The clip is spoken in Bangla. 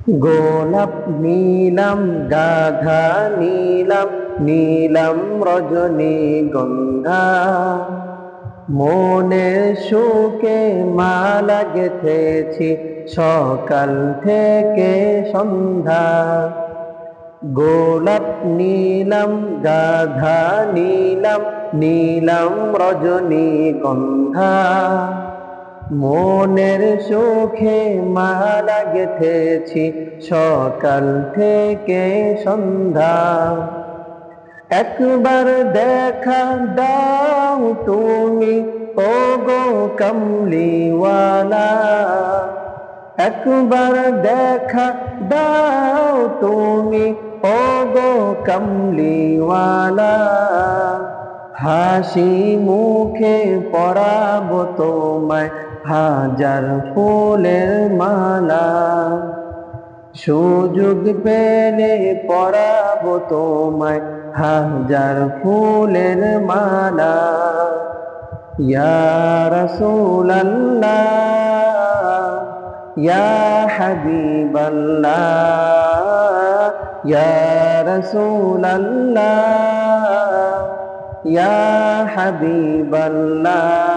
গোলাপ নীলাম গাধা নীলাম নীলাম রজনীগন্ধা মনের সুখে মালা গেথেছি সকাল থেকে সন্ধ্যা। গোলাপ নীলাম গাধা নীলাম নীলাম রজনীগন্ধা মনের সুখে মালা গেথেছি সকাল থেকে সন্ধ্যা। একবার দেখা দাও তুমি ওগো কমলিওয়ালা, একবার দেখা দাও তুমি ওগো কমলিওয়ালা, হাসি মুখে পরাবো তোমায় হাজার ফুলের মালা। সুযোগ পেলে পরাবো তোমায় হাজার ফুলের মালা। ইয়া রাসূলাল্লাহ ইয়া হাবিবাল্লাহ ইয়া রাসূলাল্লাহ ইয়া হাবিবাল্লাহ